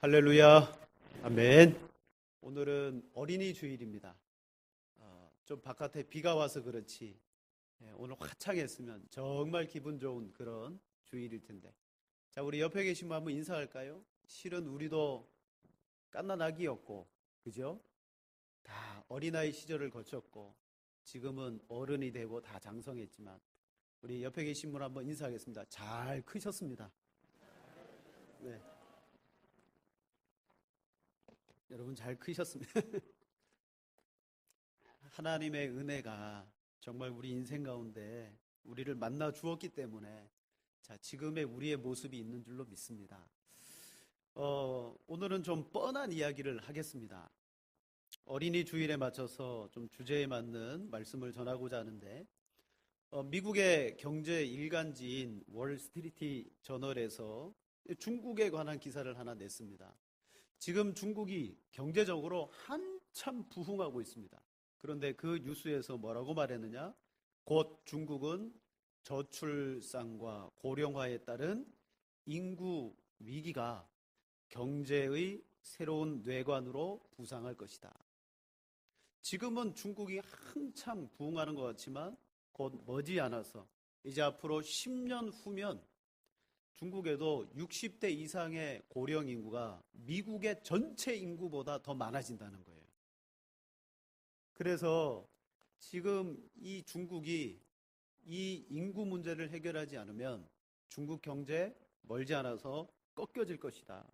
할렐루야, 아멘. 오늘은 어린이 주일입니다. 좀 바깥에 비가 와서 그렇지 오늘 화창했으면 정말 기분 좋은 그런 주일일 텐데. 자, 우리 옆에 계신 분 한번 인사할까요? 실은 우리도 갓난아기였고, 그죠? 다 어린아이 시절을 거쳤고 지금은 어른이 되고 다 장성했지만 우리 옆에 계신 분 한번 인사하겠습니다. 잘 크셨습니다. 네, 여러분 잘 크셨습니다. 하나님의 은혜가 정말 우리 인생 가운데 우리를 만나 주었기 때문에 자, 지금의 우리의 모습이 있는 줄로 믿습니다. 오늘은 좀 뻔한 이야기를 하겠습니다. 어린이 주일에 맞춰서 좀 주제에 맞는 말씀을 전하고자 하는데, 미국의 경제 일간지인 월스트리트 저널에서 중국에 관한 기사를 하나 냈습니다. 지금 중국이 경제적으로 한참 부흥하고 있습니다. 그런데 그 뉴스에서 뭐라고 말했느냐? 곧 중국은 저출산과 고령화에 따른 인구 위기가 경제의 새로운 뇌관으로 부상할 것이다. 지금은 중국이 한참 부흥하는 것 같지만 곧 머지않아서 이제 앞으로 10년 후면 중국에도 60대 이상의 고령 인구가 미국의 전체 인구보다 더 많아진다는 거예요. 그래서 지금 이 중국이 이 인구 문제를 해결하지 않으면 중국 경제 멀지 않아서 꺾여질 것이다.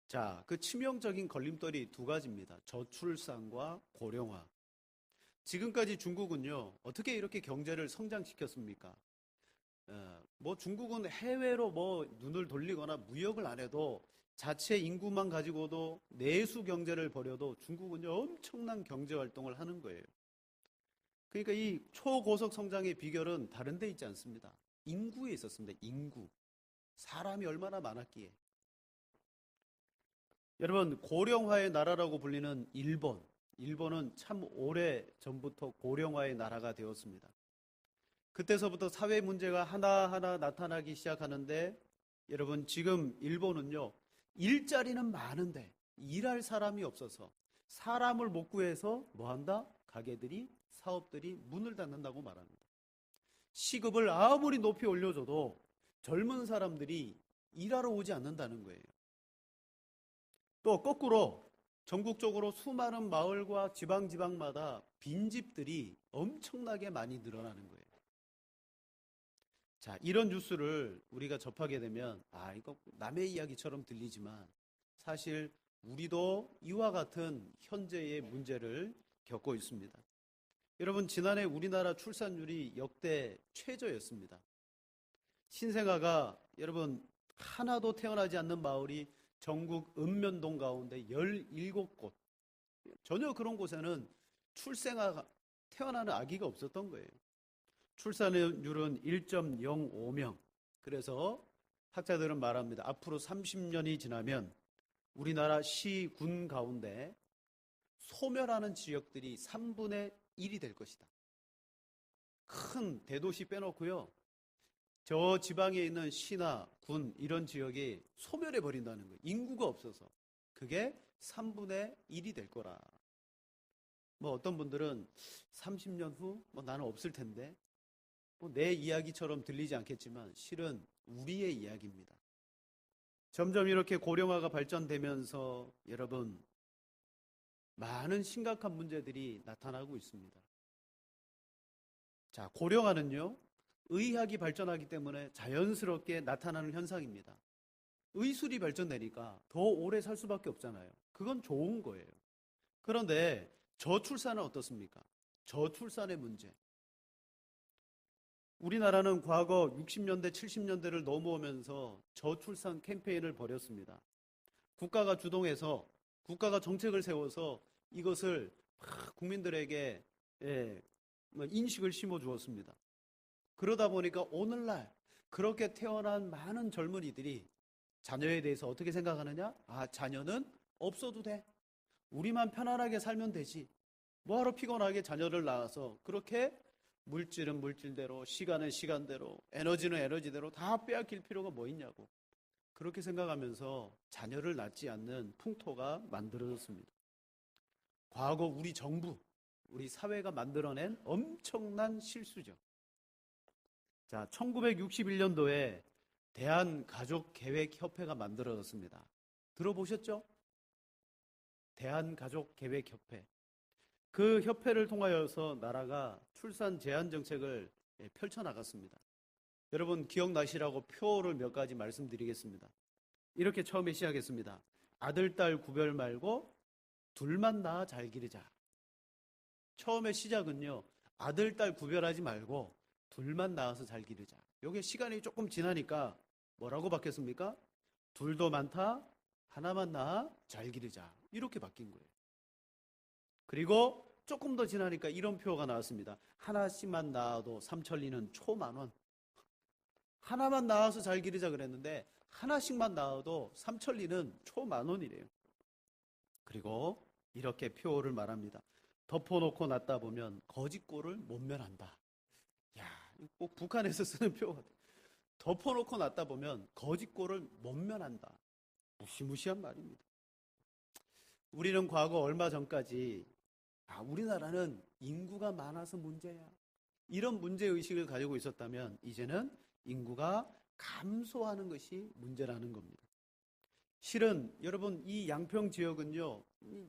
자, 그 치명적인 걸림돌이 두 가지입니다. 저출산과 고령화. 지금까지 중국은요, 어떻게 이렇게 경제를 성장시켰습니까? 뭐 중국은 해외로 뭐 눈을 돌리거나 무역을 안 해도 자체 인구만 가지고도 내수 경제를 벌여도 중국은요, 엄청난 경제 활동을 하는 거예요. 그러니까 이 초고속 성장의 비결은 다른 데 있지 않습니다. 인구에 있었습니다. 인구. 사람이 얼마나 많았기에. 여러분, 고령화의 나라라고 불리는 일본. 일본은 참 오래 전부터 고령화의 나라가 되었습니다. 그때서부터 사회 문제가 하나하나 나타나기 시작하는데, 여러분, 지금 일본은요, 일자리는 많은데 일할 사람이 없어서 사람을 못 구해서 뭐 한다? 가게들이, 사업들이 문을 닫는다고 말합니다. 시급을 아무리 높이 올려줘도 젊은 사람들이 일하러 오지 않는다는 거예요. 또 거꾸로 전국적으로 수많은 마을과 지방마다 빈집들이 엄청나게 많이 늘어나는 거예요. 자, 이런 뉴스를 우리가 접하게 되면 이거 남의 이야기처럼 들리지만 사실 우리도 이와 같은 현재의 문제를 겪고 있습니다. 여러분, 지난해 우리나라 출산율이 역대 최저였습니다. 신생아가 여러분 하나도 태어나지 않는 마을이 전국 읍면동 가운데 17곳, 전혀 그런 곳에는 태어나는 아기가 없었던 거예요. 출산율은 1.05명. 그래서 학자들은 말합니다. 앞으로 30년이 지나면 우리나라 시, 군 가운데 소멸하는 지역들이 3분의 1이 될 것이다. 큰 대도시 빼놓고요. 저 지방에 있는 시나 군 이런 지역이 소멸해 버린다는 거예요. 인구가 없어서. 그게 3분의 1이 될 거라. 뭐 어떤 분들은 30년 후 나는 없을 텐데 내 이야기처럼 들리지 않겠지만 실은 우리의 이야기입니다. 점점 이렇게 고령화가 발전되면서 여러분 많은 심각한 문제들이 나타나고 있습니다. 자, 고령화는요, 의학이 발전하기 때문에 자연스럽게 나타나는 현상입니다. 의술이 발전되니까 더 오래 살 수밖에 없잖아요. 그건 좋은 거예요. 그런데 저출산은 어떻습니까? 저출산의 문제. 우리나라는 과거 60년대, 70년대를 넘어오면서 저출산 캠페인을 벌였습니다. 국가가 주동해서, 국가가 정책을 세워서 이것을 국민들에게 인식을 심어주었습니다. 그러다 보니까 오늘날 그렇게 태어난 많은 젊은이들이 자녀에 대해서 어떻게 생각하느냐? 자녀는 없어도 돼. 우리만 편안하게 살면 되지. 뭐하러 피곤하게 자녀를 낳아서 그렇게 물질은 물질대로, 시간은 시간대로, 에너지는 에너지대로 다 빼앗길 필요가 뭐 있냐고. 그렇게 생각하면서 자녀를 낳지 않는 풍토가 만들어졌습니다. 과거 우리 정부, 우리 사회가 만들어낸 엄청난 실수죠. 자, 1961년도에 대한가족계획협회가 만들어졌습니다. 들어보셨죠? 대한가족계획협회. 그 협회를 통하여서 나라가 출산 제한 정책을 펼쳐나갔습니다. 여러분 기억나시라고 표를 몇 가지 말씀드리겠습니다. 이렇게 처음에 시작했습니다. 아들, 딸 구별 말고 둘만 낳아 잘 기르자. 처음에 시작은요. 아들, 딸 구별하지 말고 둘만 낳아서 잘 기르자. 이게 시간이 조금 지나니까 뭐라고 바뀌었습니까? 둘도 많다, 하나만 낳아 잘 기르자. 이렇게 바뀐 거예요. 그리고 조금 더 지나니까 이런 표가 나왔습니다. 하나씩만 낳아도 삼천리는 초만원. 하나만 낳아서 잘 기르자 그랬는데 하나씩만 낳아도 삼천리는 초만원이래요. 그리고 이렇게 표를 말합니다. 덮어놓고 낳다 보면 거짓골을 못 면한다. 야, 꼭 북한에서 쓰는 표 같아요. 덮어놓고 낳다 보면 거짓골을 못 면한다. 무시무시한 말입니다. 우리는 과거 얼마 전까지 우리나라는 인구가 많아서 문제야. 이런 문제의식을 가지고 있었다면 이제는 인구가 감소하는 것이 문제라는 겁니다. 실은 여러분 이 양평 지역은요.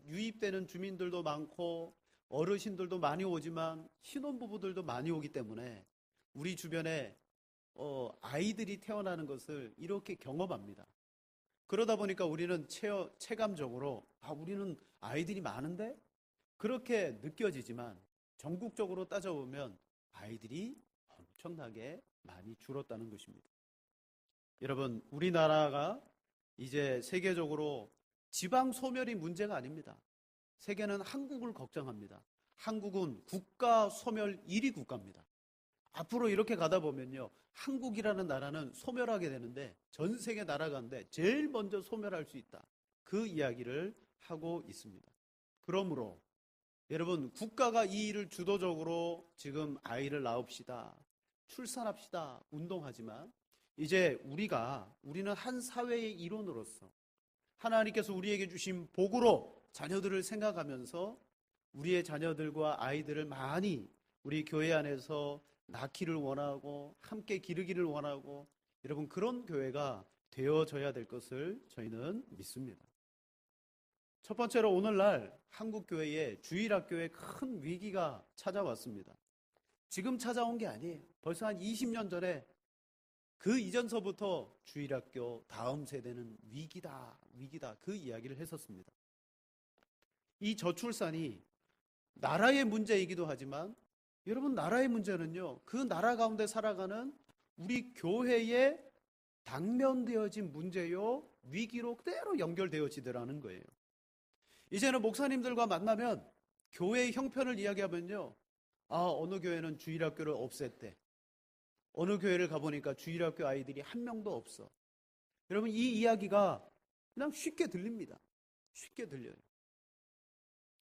유입되는 주민들도 많고 어르신들도 많이 오지만 신혼부부들도 많이 오기 때문에 우리 주변에 아이들이 태어나는 것을 이렇게 경험합니다. 그러다 보니까 우리는 체감적으로 우리는 아이들이 많은데? 그렇게 느껴지지만 전국적으로 따져보면 아이들이 엄청나게 많이 줄었다는 것입니다. 여러분 우리나라가 이제 세계적으로 지방 소멸이 문제가 아닙니다. 세계는 한국을 걱정합니다. 한국은 국가 소멸 1위 국가입니다. 앞으로 이렇게 가다 보면요. 한국이라는 나라는 소멸하게 되는데 전 세계 나라 가운데 제일 먼저 소멸할 수 있다. 그 이야기를 하고 있습니다. 그러므로 여러분 국가가 이 일을 주도적으로 지금 아이를 낳읍시다. 출산합시다. 운동하지만 이제 우리는 한 사회의 일원으로서 하나님께서 우리에게 주신 복으로 자녀들을 생각하면서 우리의 자녀들과 아이들을 많이 우리 교회 안에서 낳기를 원하고 함께 기르기를 원하고 여러분 그런 교회가 되어져야 될 것을 저희는 믿습니다. 첫 번째로 오늘날 한국교회에 주일학교에 큰 위기가 찾아왔습니다. 지금 찾아온 게 아니에요. 벌써 한 20년 전에 그 이전서부터 주일학교 다음 세대는 위기다 그 이야기를 했었습니다. 이 저출산이 나라의 문제이기도 하지만 여러분 나라의 문제는요. 그 나라 가운데 살아가는 우리 교회에 당면되어진 문제요. 위기로 그대로 연결되어지더라는 거예요. 이제는 목사님들과 만나면 교회의 형편을 이야기하면요. 어느 교회는 주일학교를 없앴대. 어느 교회를 가보니까 주일학교 아이들이 한 명도 없어. 여러분 이 이야기가 그냥 쉽게 들립니다. 쉽게 들려요.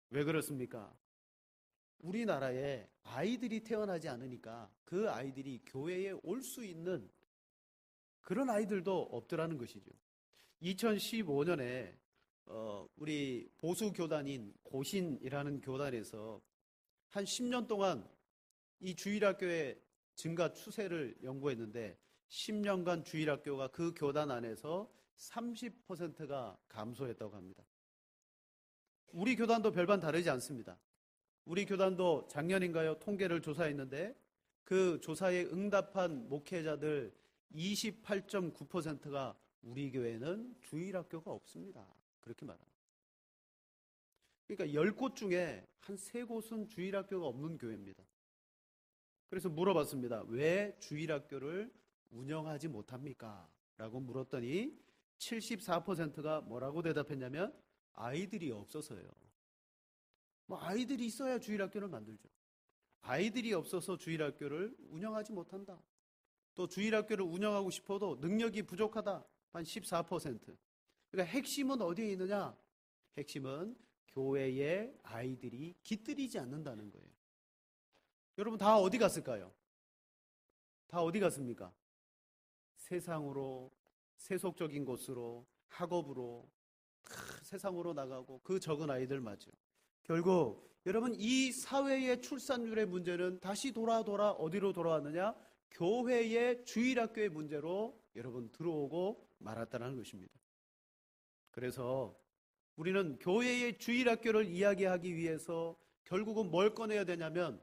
왜 그렇습니까? 우리나라에 아이들이 태어나지 않으니까 그 아이들이 교회에 올 수 있는 그런 아이들도 없더라는 것이죠. 2015년에 우리 보수 교단인 고신이라는 교단에서 한 10년 동안 이 주일학교의 증가 추세를 연구했는데 10년간 주일학교가 그 교단 안에서 30%가 감소했다고 합니다. 우리 교단도 별반 다르지 않습니다. 우리 교단도 작년인가요? 통계를 조사했는데 그 조사에 응답한 목회자들 28.9%가 우리 교회는 주일학교가 없습니다. 그렇게 말합니다. 그러니까 10곳 중에 한 3곳은 주일학교가 없는 교회입니다. 그래서 물어봤습니다. 왜 주일학교를 운영하지 못합니까? 라고 물었더니 74%가 뭐라고 대답했냐면 아이들이 없어서요. 아이들이 있어야 주일학교를 만들죠. 아이들이 없어서 주일학교를 운영하지 못한다. 또 주일학교를 운영하고 싶어도 능력이 부족하다. 한 14%. 그러니까 핵심은 어디에 있느냐? 핵심은 교회의 아이들이 깃들이지 않는다는 거예요. 여러분 다 어디 갔을까요? 다 어디 갔습니까? 세상으로 세속적인 곳으로, 학업으로, 세상으로 나가고 그 적은 아이들 맞죠. 결국 여러분 이 사회의 출산율의 문제는 다시 돌아 어디로 돌아왔느냐? 교회의 주일학교의 문제로 여러분 들어오고 말았다는 것입니다. 그래서 우리는 교회의 주일학교를 이야기하기 위해서 결국은 뭘 꺼내야 되냐면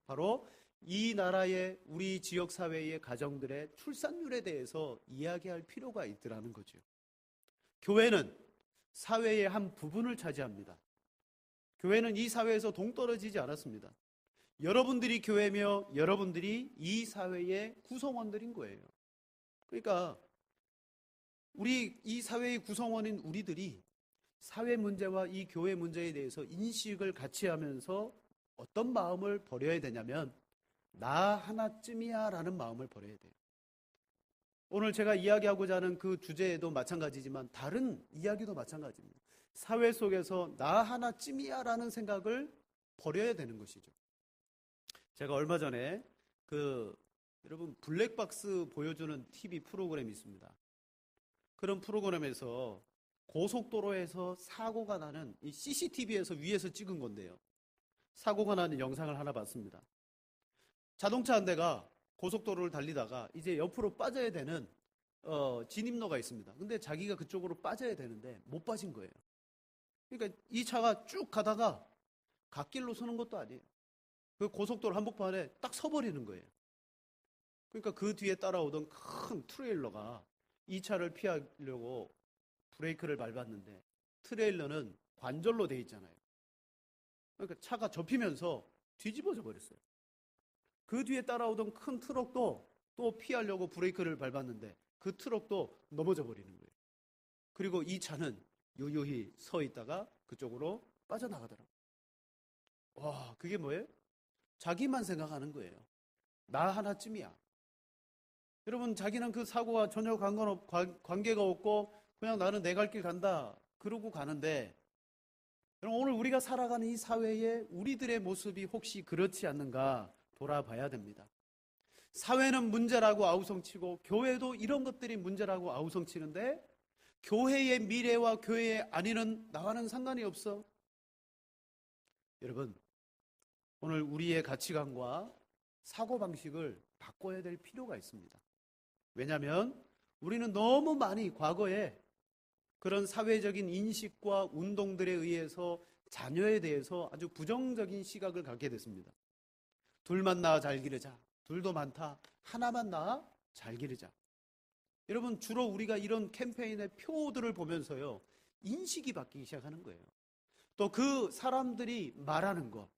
바로 이 나라의 우리 지역 사회의 가정들의 출산율에 대해서 이야기할 필요가 있더라는 거죠. 교회는 사회의 한 부분을 차지합니다. 교회는 이 사회에서 동떨어지지 않았습니다. 여러분들이 교회며 여러분들이 이 사회의 구성원들인 거예요. 그러니까 우리 이 사회의 구성원인 우리들이 사회 문제와 이 교회 문제에 대해서 인식을 같이 하면서 어떤 마음을 버려야 되냐면 나 하나쯤이야 라는 마음을 버려야 돼요. 오늘 제가 이야기하고자 하는 그 주제에도 마찬가지지만 다른 이야기도 마찬가지입니다. 사회 속에서 나 하나쯤이야 라는 생각을 버려야 되는 것이죠. 제가 얼마 전에 여러분 블랙박스 보여주는 TV 프로그램이 있습니다. 그런 프로그램에서 고속도로에서 사고가 나는 이 CCTV에서 위에서 찍은 건데요. 사고가 나는 영상을 하나 봤습니다. 자동차 한 대가 고속도로를 달리다가 이제 옆으로 빠져야 되는 진입로가 있습니다. 근데 자기가 그쪽으로 빠져야 되는데 못 빠진 거예요. 그러니까 이 차가 쭉 가다가 갓길로 서는 것도 아니에요. 그 고속도로 한복판에 딱 서버리는 거예요. 그러니까 그 뒤에 따라오던 큰 트레일러가 이 차를 피하려고 브레이크를 밟았는데 트레일러는 관절로 돼 있잖아요. 그러니까 차가 접히면서 뒤집어져 버렸어요. 그 뒤에 따라오던 큰 트럭도 또 피하려고 브레이크를 밟았는데 그 트럭도 넘어져 버리는 거예요. 그리고 이 차는 유유히 서 있다가 그쪽으로 빠져나가더라고요. 와, 그게 뭐예요? 자기만 생각하는 거예요. 나 하나쯤이야. 여러분, 자기는 그 사고와 전혀 관계가 없고 그냥 나는 내 갈 길 간다 그러고 가는데, 여러분, 오늘 우리가 살아가는 이 사회에 우리들의 모습이 혹시 그렇지 않는가 돌아봐야 됩니다. 사회는 문제라고 아우성치고 교회도 이런 것들이 문제라고 아우성치는데 교회의 미래와 교회의 안위는 나와는 상관이 없어. 여러분, 오늘 우리의 가치관과 사고방식을 바꿔야 될 필요가 있습니다. 왜냐하면 우리는 너무 많이 과거에 그런 사회적인 인식과 운동들에 의해서 자녀에 대해서 아주 부정적인 시각을 갖게 됐습니다. 둘만 낳아 잘 기르자. 둘도 많다. 하나만 낳아 잘 기르자. 여러분, 주로 우리가 이런 캠페인의 표들을 보면서요, 인식이 바뀌기 시작하는 거예요. 또 그 사람들이 말하는 것.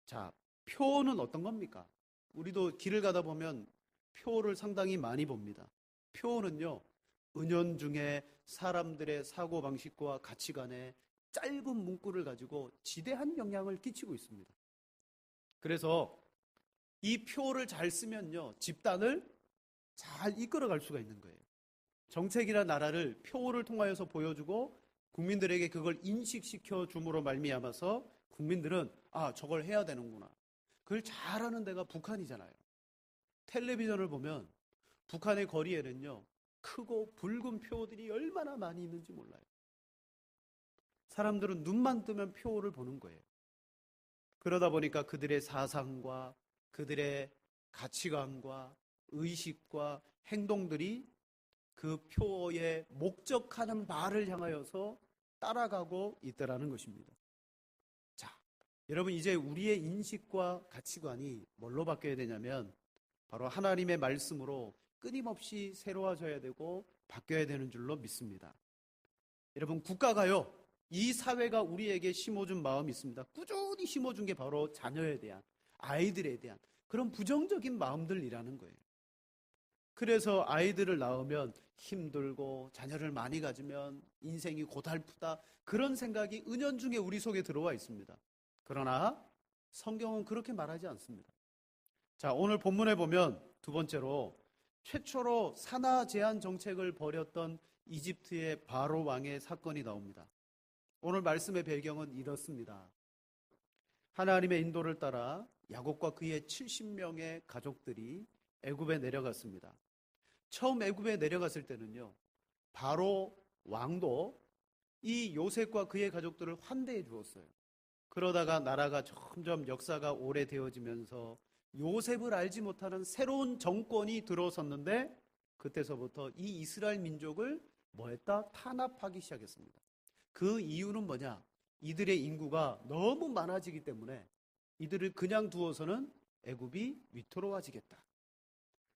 자, 표는 어떤 겁니까? 우리도 길을 가다 보면 표를 상당히 많이 봅니다. 표는요, 은연중에 사람들의 사고방식과 가치관에 짧은 문구를 가지고 지대한 영향을 끼치고 있습니다. 그래서 이 표를 잘 쓰면요, 집단을 잘 이끌어갈 수가 있는 거예요. 정책이나 나라를 표를 통하여서 보여주고 국민들에게 그걸 인식시켜 줌으로 말미암아서 국민들은 저걸 해야 되는구나. 그걸 잘하는 데가 북한이잖아요. 텔레비전을 보면 북한의 거리에는요, 크고 붉은 표들이 얼마나 많이 있는지 몰라요. 사람들은 눈만 뜨면 표를 보는 거예요. 그러다 보니까 그들의 사상과 그들의 가치관과 의식과 행동들이 그 표에 목적하는 바를 향하여서 따라가고 있다라는 것입니다. 자, 여러분, 이제 우리의 인식과 가치관이 뭘로 바뀌어야 되냐면 바로 하나님의 말씀으로 끊임없이 새로워져야 되고 바뀌어야 되는 줄로 믿습니다. 여러분, 국가가요, 이 사회가 우리에게 심어준 마음이 있습니다. 꾸준히 심어준 게 바로 자녀에 대한, 아이들에 대한 그런 부정적인 마음들이라는 거예요. 그래서 아이들을 낳으면 힘들고 자녀를 많이 가지면 인생이 고달프다, 그런 생각이 은연중에 우리 속에 들어와 있습니다. 그러나 성경은 그렇게 말하지 않습니다. 자, 오늘 본문에 보면 두 번째로 최초로 산하 제한 정책을 벌였던 이집트의 바로 왕의 사건이 나옵니다. 오늘 말씀의 배경은 이렇습니다. 하나님의 인도를 따라 야곱과 그의 70명의 가족들이 애굽에 내려갔습니다. 처음 애굽에 내려갔을 때는요, 바로 왕도 이 요셉과 그의 가족들을 환대해 주었어요. 그러다가 나라가 점점 역사가 오래되어지면서 요셉을 알지 못하는 새로운 정권이 들어섰는데, 그때서부터 이 이스라엘 민족을 뭐했다? 탄압하기 시작했습니다. 그 이유는 뭐냐? 이들의 인구가 너무 많아지기 때문에 이들을 그냥 두어서는 애굽이 위태로워지겠다.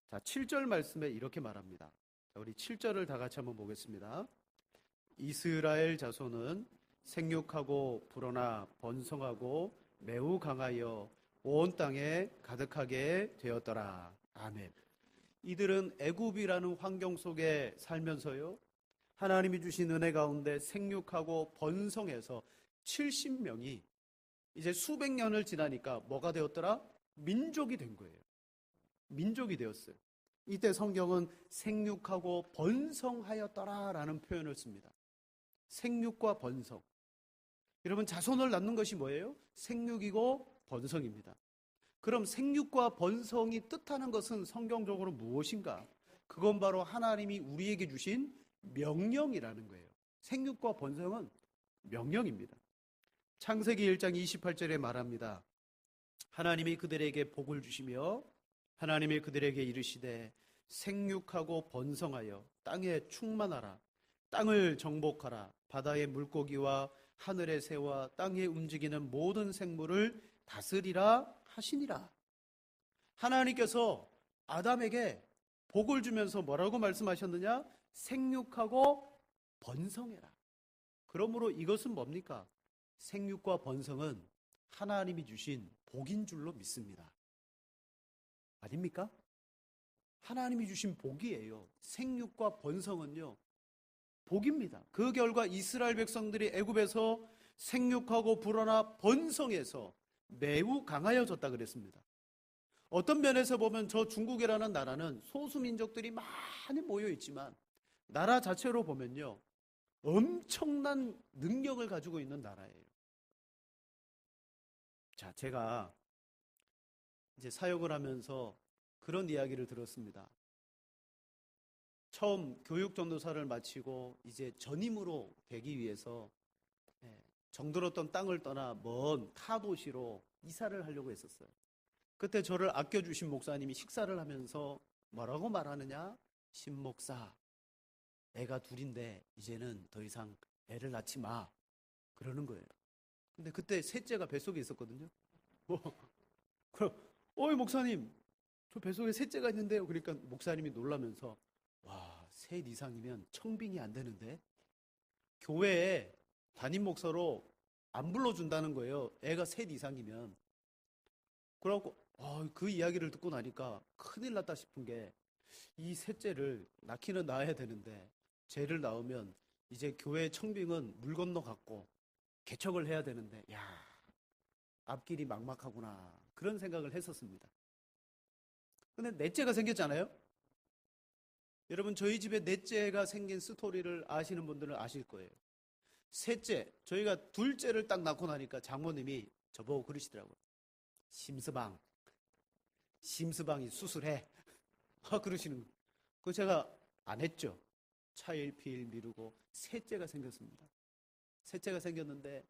자, 7절 말씀에 이렇게 말합니다. 자, 우리 7절을 다 같이 한번 보겠습니다. 이스라엘 자손은 생육하고 불어나 번성하고 매우 강하여 온 땅에 가득하게 되었더라. 아멘. 이들은 애굽이라는 환경 속에 살면서요, 하나님이 주신 은혜 가운데 생육하고 번성해서 70명이 이제 수백 년을 지나니까 뭐가 되었더라? 민족이 된 거예요. 민족이 되었어요. 이때 성경은 생육하고 번성하였더라라는 표현을 씁니다. 생육과 번성. 여러분, 자손을 낳는 것이 뭐예요? 생육이고 번성입니다. 그럼 생육과 번성이 뜻하는 것은 성경적으로 무엇인가? 그건 바로 하나님이 우리에게 주신 명령이라는 거예요. 생육과 번성은 명령입니다. 창세기 1장 28절에 말합니다. 하나님이 그들에게 복을 주시며 하나님이 그들에게 이르시되 생육하고 번성하여 땅에 충만하라. 땅을 정복하라. 바다의 물고기와 하늘의 새와 땅에 움직이는 모든 생물을 다스리라 하시니라. 하나님께서 아담에게 복을 주면서 뭐라고 말씀하셨느냐? 생육하고 번성해라. 그러므로 이것은 뭡니까? 생육과 번성은 하나님이 주신 복인 줄로 믿습니다. 아닙니까? 하나님이 주신 복이에요. 생육과 번성은요, 복입니다. 그 결과 이스라엘 백성들이 애굽에서 생육하고 불어나 번성해서 매우 강하여졌다 그랬습니다. 어떤 면에서 보면 저 중국이라는 나라는 소수민족들이 많이 모여 있지만 나라 자체로 보면요, 엄청난 능력을 가지고 있는 나라예요. 자, 제가 이제 사역을 하면서 그런 이야기를 들었습니다. 처음 교육 전도사를 마치고 이제 전임으로 되기 위해서 정들었던 땅을 떠나 먼 타 도시로 이사를 하려고 했었어요. 그때 저를 아껴주신 목사님이 식사를 하면서 뭐라고 말하느냐? 신목사, 애가 둘인데 이제는 더 이상 애를 낳지 마. 그러는 거예요. 근데 그때 셋째가 뱃속에 있었거든요. 그럼, 어이 목사님, 저 뱃속에 셋째가 있는데요. 그러니까 목사님이 놀라면서, 와, 셋 이상이면 청빙이 안 되는데 교회에 담임 목사로 안 불러준다는 거예요. 애가 셋 이상이면. 그래갖고 그 이야기를 듣고 나니까 큰일 났다 싶은 게, 이 셋째를 낳기는 낳아야 되는데 쟤를 낳으면 이제 교회 청빙은 물 건너 갔고 개척을 해야 되는데, 야, 앞길이 막막하구나, 그런 생각을 했었습니다. 근데 넷째가 생겼잖아요. 여러분, 저희 집에 넷째가 생긴 스토리를 아시는 분들은 아실 거예요. 셋째, 저희가 둘째를 딱 낳고 나니까 장모님이 저보고 그러시더라고요. 심스방이 수술해. 그러시는 거예요. 그거 제가 안 했죠. 차일피일 미루고 셋째가 생겼습니다. 셋째가 생겼는데,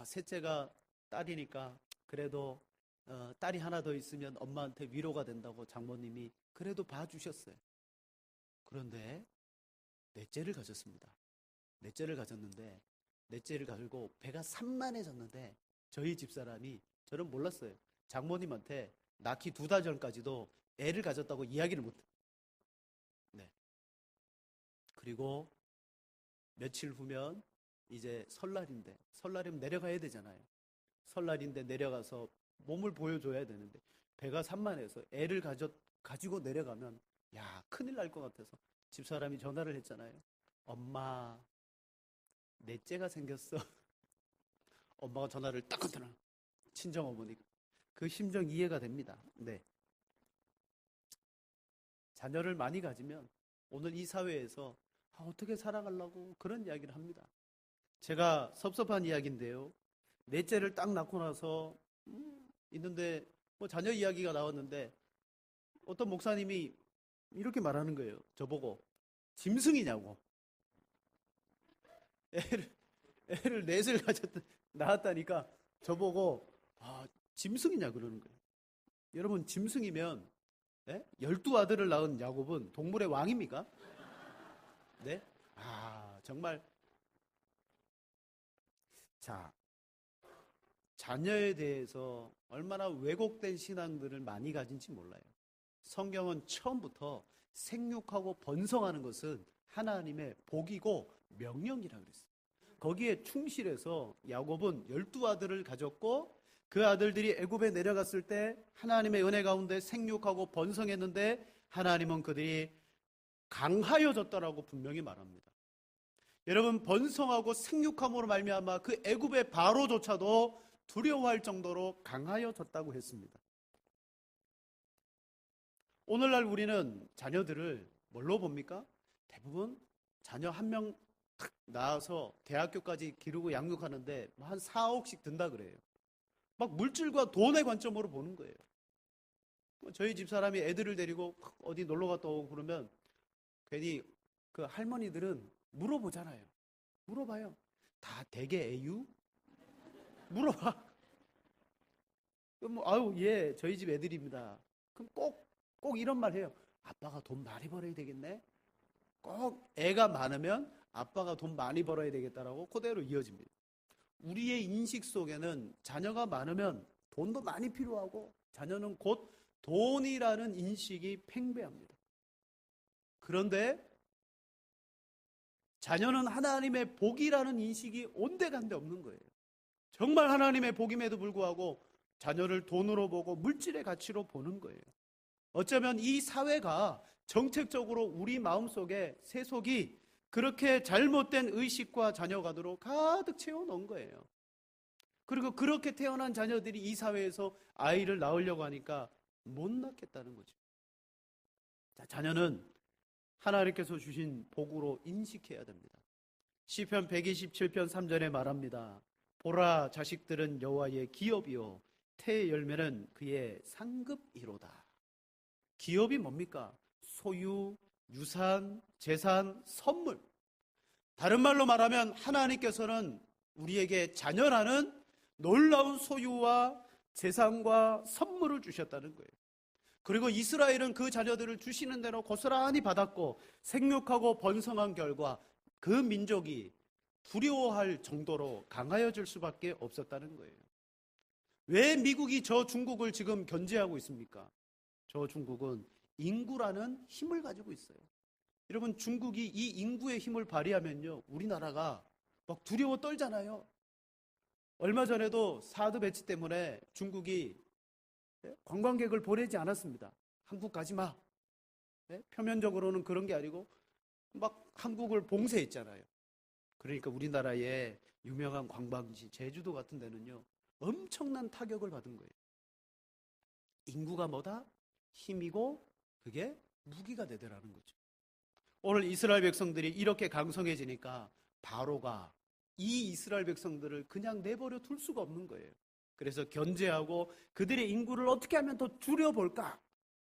셋째가 딸이니까 그래도 딸이 하나 더 있으면 엄마한테 위로가 된다고 장모님이 그래도 봐주셨어요. 그런데 넷째를 가졌습니다. 넷째를 가졌는데, 넷째를 가지고 배가 산만해졌는데 저희 집사람이, 저는 몰랐어요. 장모님한테 낳기 2달 전까지도 애를 가졌다고 이야기를 못해요. 네. 그리고 며칠 후면 이제 설날이면 내려가야 되잖아요. 설날인데 내려가서 몸을 보여줘야 되는데 배가 산만해서 애를 가지고 내려가면, 야, 큰일 날 것 같아서 집사람이 전화를 했잖아요. 엄마, 넷째가 생겼어. 엄마가 전화를 딱 끊더라. 친정어머니가. 그 심정 이해가 됩니다. 네. 자녀를 많이 가지면 오늘 이 사회에서 어떻게 살아가려고 그런 이야기를 합니다. 제가 섭섭한 이야기인데요. 넷째를 딱 낳고 나서 있는데 자녀 이야기가 나왔는데 어떤 목사님이 이렇게 말하는 거예요. 저보고 짐승이냐고. 애를 넷을 낳았다니까 저보고 짐승이냐 그러는 거예요. 여러분, 짐승이면 12아들을 낳은 야곱은 동물의 왕입니까? 네? 정말. 자, 자녀에 대해서 얼마나 왜곡된 신앙들을 많이 가진지 몰라요. 성경은 처음부터 생육하고 번성하는 것은 하나님의 복이고 명령이라고 그랬어요. 거기에 충실해서 야곱은 12아들을 가졌고 그 아들들이 애굽에 내려갔을 때 하나님의 은혜 가운데 생육하고 번성했는데 하나님은 그들이 강하여졌다라고 분명히 말합니다. 여러분, 번성하고 생육함으로 말미암아 그 애굽의 바로조차도 두려워할 정도로 강하여졌다고 했습니다. 오늘날 우리는 자녀들을 뭘로 봅니까? 대부분 자녀 한 명 탁 낳아서 대학교까지 기르고 양육하는데 한 4억씩 든다 그래요. 막 물질과 돈의 관점으로 보는 거예요. 저희 집사람이 애들을 데리고 어디 놀러 갔다 오고 그러면 괜히 그 할머니들은 물어보잖아요. 물어봐요. 다 대개 애유? 물어봐. 예, 저희 집 애들입니다. 그럼 꼭 이런 말 해요. 아빠가 돈 많이 벌어야 되겠네? 꼭 애가 많으면 아빠가 돈 많이 벌어야 되겠다라고 그대로 이어집니다. 우리의 인식 속에는 자녀가 많으면 돈도 많이 필요하고 자녀는 곧 돈이라는 인식이 팽배합니다. 그런데 자녀는 하나님의 복이라는 인식이 온데간데 없는 거예요. 정말 하나님의 복임에도 불구하고 자녀를 돈으로 보고 물질의 가치로 보는 거예요. 어쩌면 이 사회가 정책적으로 우리 마음속에 세속이 그렇게 잘못된 의식과 자녀관으로 가득 채워놓은 거예요. 그리고 그렇게 태어난 자녀들이 이 사회에서 아이를 낳으려고 하니까 못 낳겠다는 거죠. 자, 자녀는 하나님께서 주신 복으로 인식해야 됩니다. 시편 127편 3절에 말합니다. 보라, 자식들은 여호와의 기업이요 태의 열매는 그의 상급이로다. 기업이 뭡니까? 소유, 유산, 재산, 선물. 다른 말로 말하면 하나님께서는 우리에게 자녀라는 놀라운 소유와 재산과 선물을 주셨다는 거예요. 그리고 이스라엘은 그 자녀들을 주시는 대로 고스란히 받았고 생육하고 번성한 결과 그 민족이 두려워할 정도로 강하여질 수밖에 없었다는 거예요. 왜 미국이 저 중국을 지금 견제하고 있습니까? 저 중국은 인구라는 힘을 가지고 있어요. 여러분, 중국이 이 인구의 힘을 발휘하면요, 우리나라가 막 두려워 떨잖아요. 얼마 전에도 사드 배치 때문에 중국이 관광객을 보내지 않았습니다. 한국 가지 마. 표면적으로는 그런 게 아니고 막 한국을 봉쇄했잖아요. 그러니까 우리나라의 유명한 관광지 제주도 같은 데는요, 엄청난 타격을 받은 거예요. 인구가 뭐다? 힘이고 그게 무기가 되더라는 거죠. 오늘 이스라엘 백성들이 이렇게 강성해지니까 바로가 이 이스라엘 백성들을 그냥 내버려 둘 수가 없는 거예요. 그래서 견제하고 그들의 인구를 어떻게 하면 더 줄여볼까?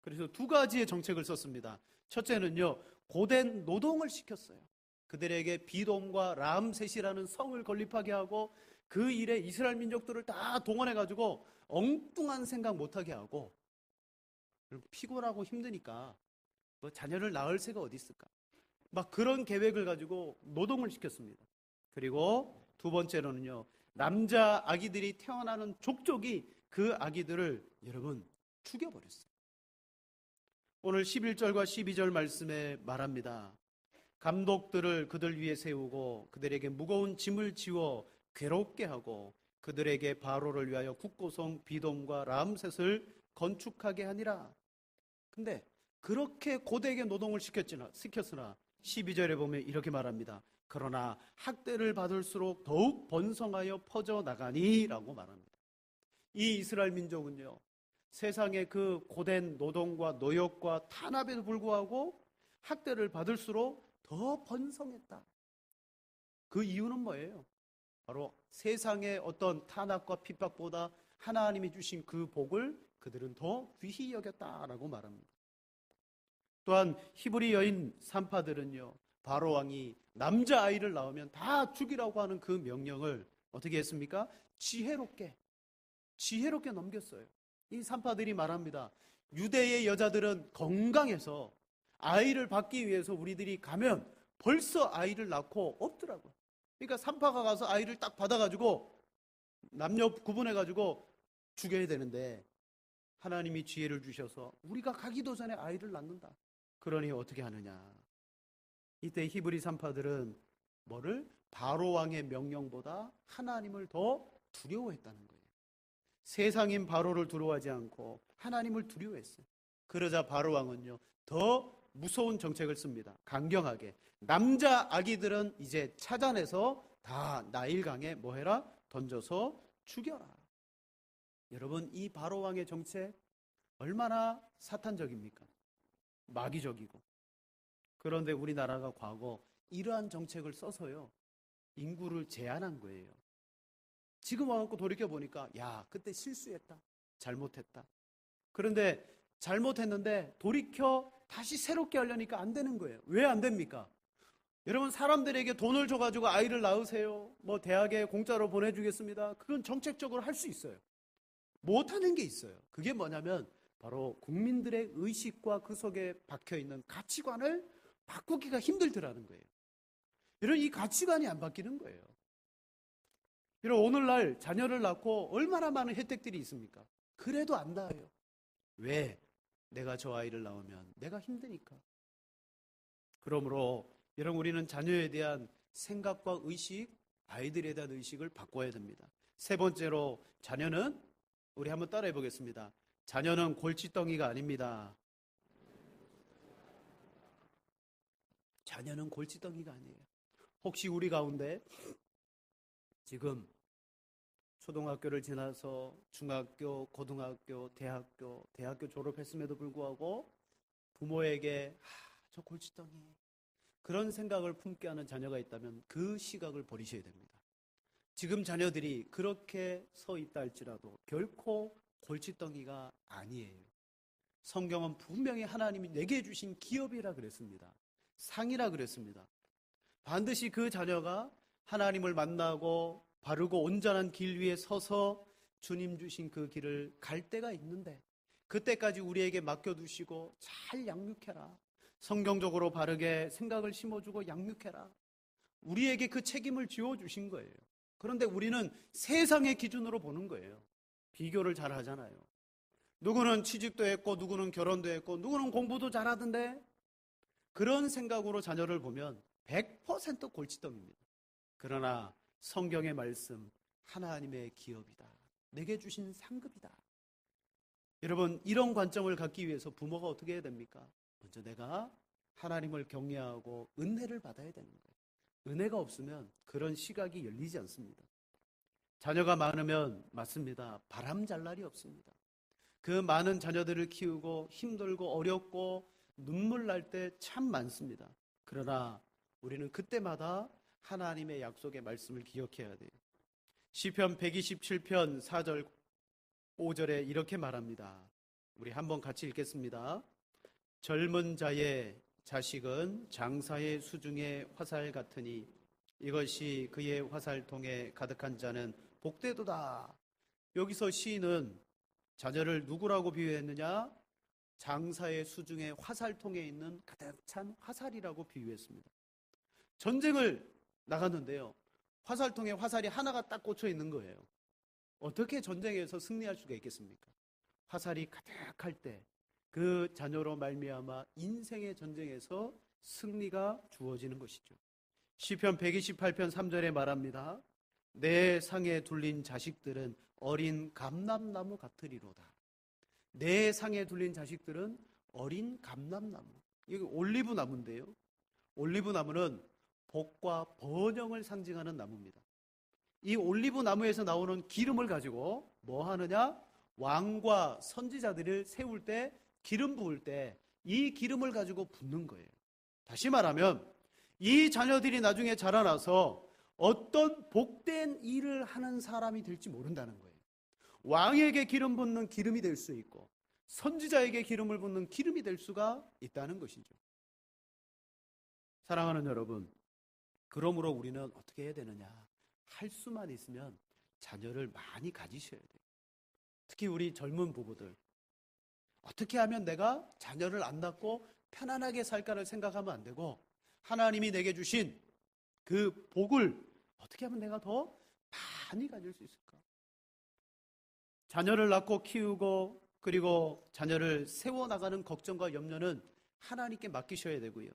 그래서 두 가지의 정책을 썼습니다. 첫째는요, 고된 노동을 시켰어요. 그들에게 비돔과 람셋이라는 성을 건립하게 하고 그 일에 이스라엘 민족들을 다 동원해가지고 엉뚱한 생각 못하게 하고, 피곤하고 힘드니까 뭐 자녀를 낳을 새가 어디 있을까? 막 그런 계획을 가지고 노동을 시켰습니다. 그리고 두 번째로는요, 남자 아기들이 태어나는 족족이 그 아기들을 여러분 죽여버렸어요. 오늘 11절과 12절 말씀에 말합니다. 감독들을 그들 위에 세우고 그들에게 무거운 짐을 지워 괴롭게 하고 그들에게 바로를 위하여 국고성 비돔과 람셋을 건축하게 하니라. 근데 그렇게 고되게 노동을 시켰으나 12절에 보면 이렇게 말합니다. 그러나 학대를 받을수록 더욱 번성하여 퍼져나가니 라고 말합니다. 이 이스라엘 민족은요, 세상의 그 고된 노동과 노역과 탄압에도 불구하고 학대를 받을수록 더 번성했다. 그 이유는 뭐예요? 바로 세상의 어떤 탄압과 핍박보다 하나님이 주신 그 복을 그들은 더 귀히 여겼다라고 말합니다. 또한 히브리 여인 산파들은요, 바로 왕이 남자아이를 낳으면 다 죽이라고 하는 그 명령을 어떻게 했습니까? 지혜롭게 넘겼어요. 이 산파들이 말합니다. 유대의 여자들은 건강해서 아이를 받기 위해서 우리들이 가면 벌써 아이를 낳고 없더라고요. 그러니까 산파가 가서 아이를 딱 받아가지고 남녀 구분해가지고 죽여야 되는데 하나님이 지혜를 주셔서 우리가 가기도 전에 아이를 낳는다. 그러니 어떻게 하느냐. 이때 히브리 산파들은 뭐를? 바로 왕의 명령보다 하나님을 더 두려워했다는 거예요. 세상인 바로를 두려워하지 않고 하나님을 두려워했어요. 그러자 바로 왕은요, 더 무서운 정책을 씁니다. 강경하게. 남자 아기들은 이제 찾아내서 다 나일강에 뭐해라? 던져서 죽여라. 여러분, 이 바로 왕의 정책 얼마나 사탄적입니까? 마귀적이고. 그런데 우리나라가 과거 이러한 정책을 써서요, 인구를 제한한 거예요. 지금 와갖고 돌이켜보니까 야, 그때 실수했다, 잘못했다. 그런데 잘못했는데 돌이켜 다시 새롭게 하려니까 안 되는 거예요. 왜 안 됩니까? 여러분, 사람들에게 돈을 줘가지고 아이를 낳으세요, 뭐 대학에 공짜로 보내주겠습니다, 그건 정책적으로 할 수 있어요. 못하는 게 있어요. 그게 뭐냐면 바로 국민들의 의식과 그 속에 박혀있는 가치관을 바꾸기가 힘들더라는 거예요. 이런 이 가치관이 안 바뀌는 거예요. 이런 오늘날 자녀를 낳고 얼마나 많은 혜택들이 있습니까? 그래도 안 낳아요. 왜? 내가 저 아이를 낳으면 내가 힘드니까. 그러므로 여러분, 우리는 자녀에 대한 생각과 의식, 아이들에 대한 의식을 바꿔야 됩니다. 세 번째로, 자녀는, 우리 한번 따라해 보겠습니다. 자녀는 골칫덩이가 아닙니다. 자녀는 골칫덩이가 아니에요. 혹시 우리 가운데 지금 초등학교를 지나서 중학교, 고등학교, 대학교 졸업했음에도 불구하고 부모에게 저 골칫덩이, 그런 생각을 품게 하는 자녀가 있다면 그 시각을 버리셔야 됩니다. 지금 자녀들이 그렇게 서 있다 할지라도 결코 골칫덩이가 아니에요. 성경은 분명히 하나님이 내게 주신 기업이라 그랬습니다. 상이라 그랬습니다. 반드시 그 자녀가 하나님을 만나고 바르고 온전한 길 위에 서서 주님 주신 그 길을 갈 때가 있는데, 그때까지 우리에게 맡겨두시고 잘 양육해라. 성경적으로 바르게 생각을 심어주고 양육해라. 우리에게 그 책임을 지어주신 거예요. 그런데 우리는 세상의 기준으로 보는 거예요. 비교를 잘 하잖아요. 누구는 취직도 했고, 누구는 결혼도 했고, 누구는 공부도 잘하던데, 그런 생각으로 자녀를 보면 100% 골칫덩이입니다. 그러나 성경의 말씀, 하나님의 기업이다, 내게 주신 상급이다. 여러분, 이런 관점을 갖기 위해서 부모가 어떻게 해야 됩니까? 먼저 내가 하나님을 경외하고 은혜를 받아야 되는 거예요. 은혜가 없으면 그런 시각이 열리지 않습니다. 자녀가 많으면 맞습니다, 바람잘 날이 없습니다. 그 많은 자녀들을 키우고 힘들고 어렵고 눈물 날 때 참 많습니다. 그러나 우리는 그때마다 하나님의 약속의 말씀을 기억해야 돼요. 시편 127편 4절 5절에 이렇게 말합니다. 우리 한번 같이 읽겠습니다. 젊은 자의 자식은 장사의 수중의 화살 같으니 이것이 그의 화살통에 가득한 자는 복되도다. 여기서 시인은 자녀를 누구라고 비유했느냐? 장사의 수중에 화살통에 있는 가득 찬 화살이라고 비유했습니다. 전쟁을 나갔는데요, 화살통에 화살이 하나가 딱 꽂혀 있는 거예요. 어떻게 전쟁에서 승리할 수가 있겠습니까? 화살이 가득할 때 그 자녀로 말미암아 인생의 전쟁에서 승리가 주어지는 것이죠. 시편 128편 3절에 말합니다. 내 상에 둘린 자식들은 어린 감람나무 같으리로다. 내 상에 둘린 자식들은 어린 감람나무. 이게 올리브 나무인데요, 올리브 나무는 복과 번영을 상징하는 나무입니다. 이 올리브 나무에서 나오는 기름을 가지고 뭐 하느냐? 왕과 선지자들을 세울 때, 기름 부을 때 이 기름을 가지고 붓는 거예요. 다시 말하면 이 자녀들이 나중에 자라나서 어떤 복된 일을 하는 사람이 될지 모른다는 거예요. 왕에게 기름 붓는 기름이 될 수 있고, 선지자에게 기름을 붓는 기름이 될 수가 있다는 것이죠. 사랑하는 여러분, 그러므로 우리는 어떻게 해야 되느냐? 할 수만 있으면 자녀를 많이 가지셔야 돼요. 특히 우리 젊은 부부들, 어떻게 하면 내가 자녀를 안 낳고 편안하게 살까를 생각하면 안 되고, 하나님이 내게 주신 그 복을 어떻게 하면 내가 더 많이 가질 수 있을까? 자녀를 낳고 키우고 그리고 자녀를 세워나가는 걱정과 염려는 하나님께 맡기셔야 되고요.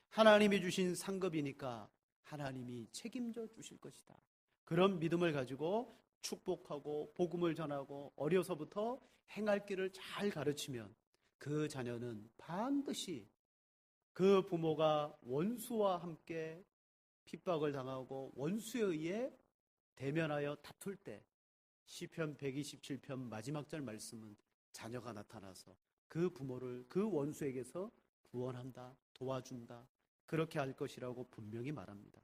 하나님이 주신 상급이니까 하나님이 책임져 주실 것이다. 그런 믿음을 가지고 축복하고 복음을 전하고 어려서부터 행할 길을 잘 가르치면 그 자녀는 반드시 그 부모가 원수와 함께 핍박을 당하고 원수에 의해 대면하여 다툴 때 시편 127편 마지막 절 말씀은 자녀가 나타나서 그 부모를 그 원수에게서 구원한다, 도와준다, 그렇게 할 것이라고 분명히 말합니다.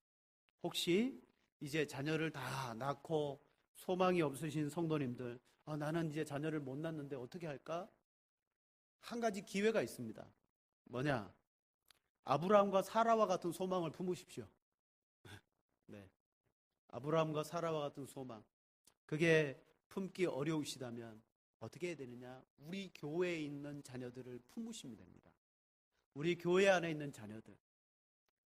혹시 이제 자녀를 다 낳고 소망이 없으신 성도님들, 나는 이제 자녀를 못 낳는데 어떻게 할까? 한 가지 기회가 있습니다. 뭐냐? 아브라함과 사라와 같은 소망을 품으십시오. 네. 아브라함과 사라와 같은 소망. 그게 품기 어려우시다면 어떻게 해야 되느냐? 우리 교회에 있는 자녀들을 품으시면 됩니다. 우리 교회 안에 있는 자녀들.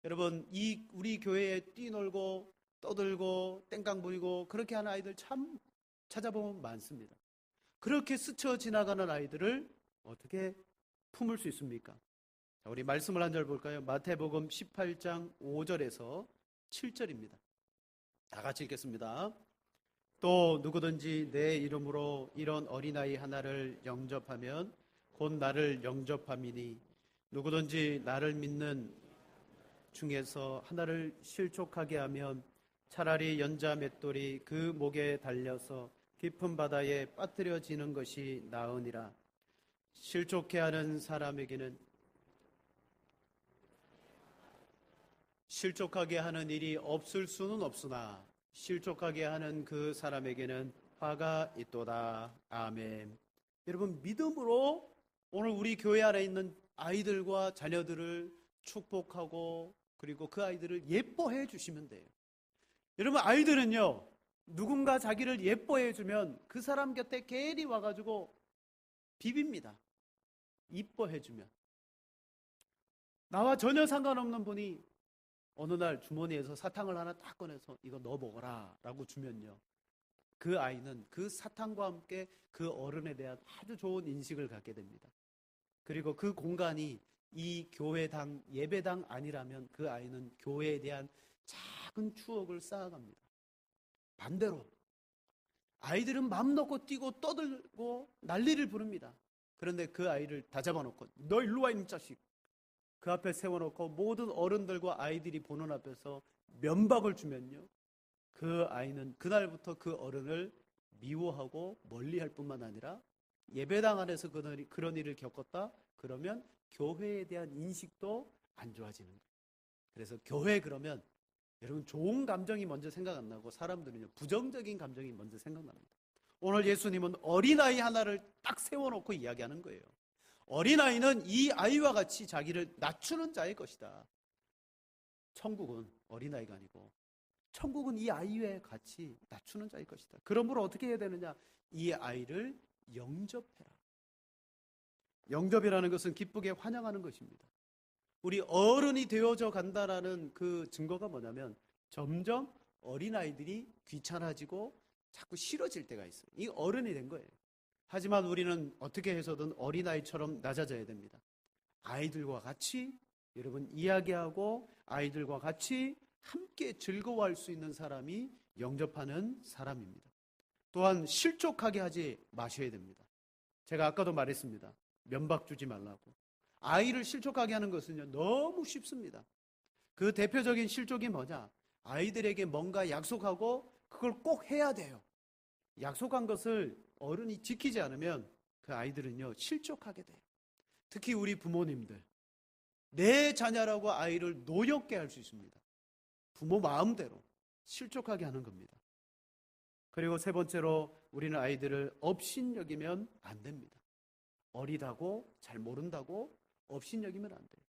여러분, 우리 교회에 뛰놀고 떠들고 땡깡 부리고 그렇게 하는 아이들 참 찾아보면 많습니다. 그렇게 스쳐 지나가는 아이들을 어떻게 품을 수 있습니까? 자, 우리 말씀을 한 절 볼까요? 마태복음 18장 5절에서 7절입니다. 다 같이 읽겠습니다. 또 누구든지 내 이름으로 이런 어린아이 하나를 영접하면 곧 나를 영접함이니 누구든지 나를 믿는 중에서 하나를 실족하게 하면 차라리 연자 맷돌이 그 목에 달려서 깊은 바다에 빠뜨려지는 것이 나으니라. 실족해 하는 사람에게는 실족하게 하는 일이 없을 수는 없으나 실족하게 하는 그 사람에게는 화가 있도다. 아멘. 여러분, 믿음으로 오늘 우리 교회 안에 있는 아이들과 자녀들을 축복하고 그리고 그 아이들을 예뻐해 주시면 돼요. 여러분, 아이들은요, 누군가 자기를 예뻐해 주면 그 사람 곁에 괜히 와가지고 비빕니다. 이뻐해 주면. 나와 전혀 상관없는 분이 어느 날 주머니에서 사탕을 하나 딱 꺼내서 이거 너 먹어라 라고 주면요, 그 아이는 그 사탕과 함께 그 어른에 대한 아주 좋은 인식을 갖게 됩니다. 그리고 그 공간이 이 교회당, 예배당 아니라면 그 아이는 교회에 대한 작은 추억을 쌓아갑니다. 반대로 아이들은 맘 놓고 뛰고 떠들고 난리를 부릅니다. 그런데 그 아이를 다 잡아놓고 너 일로 와, 이 자식, 그 앞에 세워놓고 모든 어른들과 아이들이 보는 앞에서 면박을 주면요, 그 아이는 그날부터 그 어른을 미워하고 멀리할 뿐만 아니라 예배당 안에서 그런 일을 겪었다 그러면 교회에 대한 인식도 안 좋아지는 거예요. 그래서 교회 그러면 여러분 좋은 감정이 먼저 생각 안 나고 사람들은요 부정적인 감정이 먼저 생각납니다. 오늘 예수님은 어린아이 하나를 딱 세워놓고 이야기하는 거예요. 어린아이는 이 아이와 같이 자기를 낮추는 자의 것이다. 천국은 어린아이가 아니고 천국은 이 아이와 같이 낮추는 자의 것이다. 그러므로 어떻게 해야 되느냐? 이 아이를 영접해라. 영접이라는 것은 기쁘게 환영하는 것입니다. 우리 어른이 되어져 간다라는 그 증거가 뭐냐면 점점 어린아이들이 귀찮아지고 자꾸 싫어질 때가 있어요. 이 어른이 된 거예요. 하지만 우리는 어떻게 해서든 어린아이처럼 낮아져야 됩니다. 아이들과 같이 여러분 이야기하고 아이들과 같이 함께 즐거워할 수 있는 사람이 영접하는 사람입니다. 또한 실족하게 하지 마셔야 됩니다. 제가 아까도 말했습니다. 면박 주지 말라고. 아이를 실족하게 하는 것은요 너무 쉽습니다. 그 대표적인 실족이 뭐냐? 아이들에게 뭔가 약속하고 그걸 꼭 해야 돼요. 약속한 것을 어른이 지키지 않으면 그 아이들은요 실족하게 돼요. 특히 우리 부모님들, 내 자녀라고 아이를 노엽게 할 수 있습니다. 부모 마음대로 실족하게 하는 겁니다. 그리고 세 번째로 우리는 아이들을 업신여기면 안 됩니다. 어리다고, 잘 모른다고 업신여기면 안 돼요.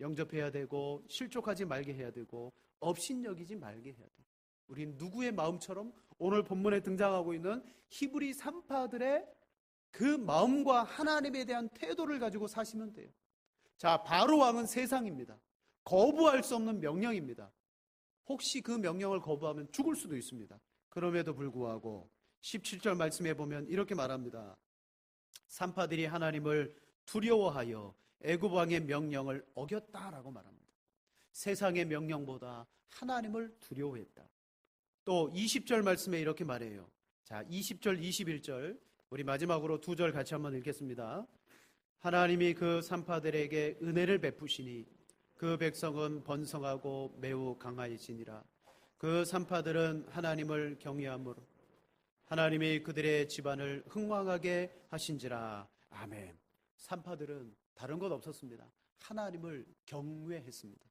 영접해야 되고 실족하지 말게 해야 되고 업신여기지 말게 해야 돼요. 우린 누구의 마음처럼 오늘 본문에 등장하고 있는 히브리 산파들의 그 마음과 하나님에 대한 태도를 가지고 사시면 돼요. 자, 바로 왕은 세상입니다. 거부할 수 없는 명령입니다. 혹시 그 명령을 거부하면 죽을 수도 있습니다. 그럼에도 불구하고 17절 말씀해 보면 이렇게 말합니다. 산파들이 하나님을 두려워하여 애굽 왕의 명령을 어겼다라고 말합니다. 세상의 명령보다 하나님을 두려워했다. 또 20절 말씀에 이렇게 말해요. 자, 20절, 21절 우리 마지막으로 두 절 같이 한번 읽겠습니다. 하나님이 그 산파들에게 은혜를 베푸시니 그 백성은 번성하고 매우 강하시니라. 그 산파들은 하나님을 경외함으로 하나님이 그들의 집안을 흥왕하게 하신지라. 아멘. 산파들은 다른 것 없었습니다. 하나님을 경외했습니다.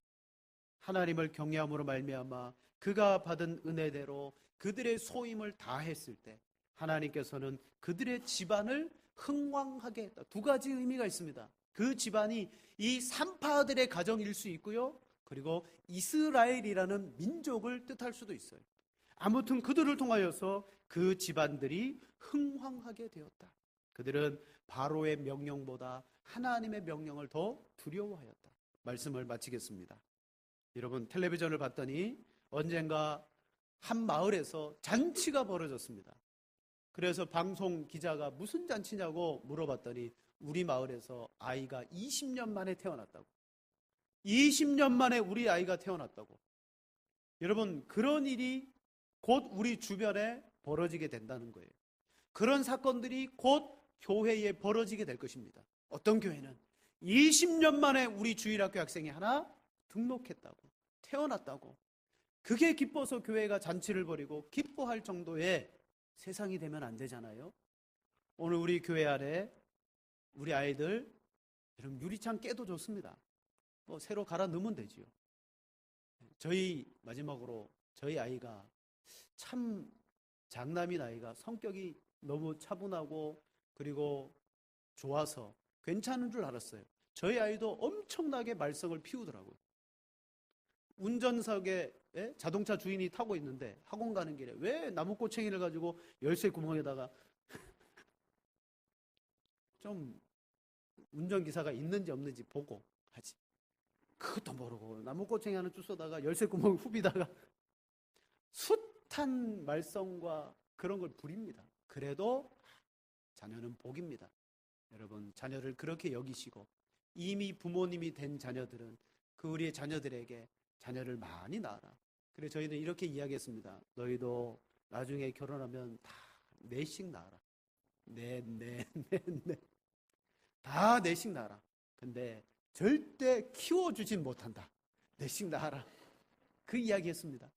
하나님을 경외함으로 말미암아 그가 받은 은혜대로 그들의 소임을 다했을 때 하나님께서는 그들의 집안을 흥왕하게 했다. 두 가지 의미가 있습니다. 그 집안이 이 산파들의 가정일 수 있고요, 그리고 이스라엘이라는 민족을 뜻할 수도 있어요. 아무튼 그들을 통하여서 그 집안들이 흥왕하게 되었다. 그들은 바로의 명령보다 하나님의 명령을 더 두려워하였다. 말씀을 마치겠습니다. 여러분, 텔레비전을 봤더니 언젠가 한 마을에서 잔치가 벌어졌습니다. 그래서 방송 기자가 무슨 잔치냐고 물어봤더니 우리 마을에서 아이가 20년 만에 태어났다고. 20년 만에 우리 아이가 태어났다고. 여러분, 그런 일이 곧 우리 주변에 벌어지게 된다는 거예요. 그런 사건들이 곧 교회에 벌어지게 될 것입니다. 어떤 교회는 20년 만에 우리 주일학교 학생이 하나 등록했다고, 태어났다고. 그게 기뻐서 교회가 잔치를 벌이고 기뻐할 정도의 세상이 되면 안 되잖아요. 오늘 우리 교회 안에 우리 아이들, 여러분, 유리창 깨도 좋습니다. 뭐 새로 갈아 넣으면 되지요. 마지막으로 저희 아이가 참 장남인 아이가 성격이 너무 차분하고 그리고 좋아서 괜찮은 줄 알았어요. 저희 아이도 엄청나게 말썽을 피우더라고요. 운전석에 자동차 주인이 타고 있는데 학원 가는 길에 왜 나무꼬챙이를 가지고 열쇠 구멍에다가 좀 운전기사가 있는지 없는지 보고 하지. 그것도 모르고 나무꼬챙이 하나 쭈쏘다가 열쇠 구멍 후비다가 숱한 말썽과 그런 걸 부립니다. 그래도 자녀는 복입니다. 여러분, 자녀를 그렇게 여기시고 이미 부모님이 된 자녀들은 그 우리의 자녀들에게 자녀를 많이 낳아라. 그래서 저희는 이렇게 이야기했습니다. 너희도 나중에 결혼하면 다 넷씩 낳아라. 넷. 다 넷씩 낳아라. 근데 절대 키워주진 못한다. 넷씩 낳아라. 그 이야기했습니다.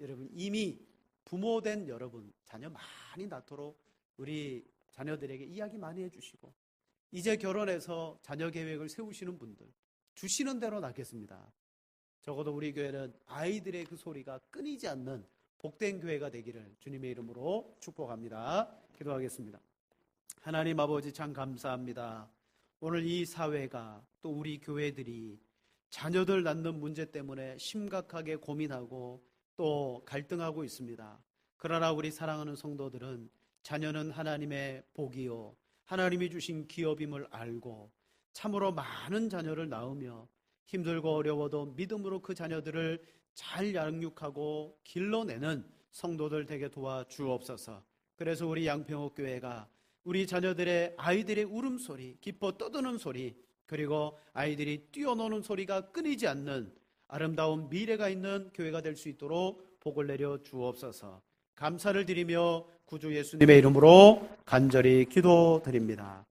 여러분, 이미 부모된 여러분, 자녀 많이 낳도록 우리 자녀들에게 이야기 많이 해주시고, 이제 결혼해서 자녀 계획을 세우시는 분들, 주시는 대로 낳겠습니다. 적어도 우리 교회는 아이들의 그 소리가 끊이지 않는 복된 교회가 되기를 주님의 이름으로 축복합니다. 기도하겠습니다. 하나님 아버지, 참 감사합니다. 오늘 이 사회가 또 우리 교회들이 자녀들 낳는 문제 때문에 심각하게 고민하고 또 갈등하고 있습니다. 그러나 우리 사랑하는 성도들은 자녀는 하나님의 복이요, 하나님이 주신 기업임을 알고 참으로 많은 자녀를 낳으며 힘들고 어려워도 믿음으로 그 자녀들을 잘 양육하고 길러내는 성도들 되게 도와주옵소서. 그래서 우리 양평옥교회가 우리 자녀들의 아이들의 울음소리, 기뻐 떠드는 소리, 그리고 아이들이 뛰어노는 소리가 끊이지 않는 아름다운 미래가 있는 교회가 될 수 있도록 복을 내려 주옵소서. 감사를 드리며 구주 예수님의 이름으로 간절히 기도드립니다.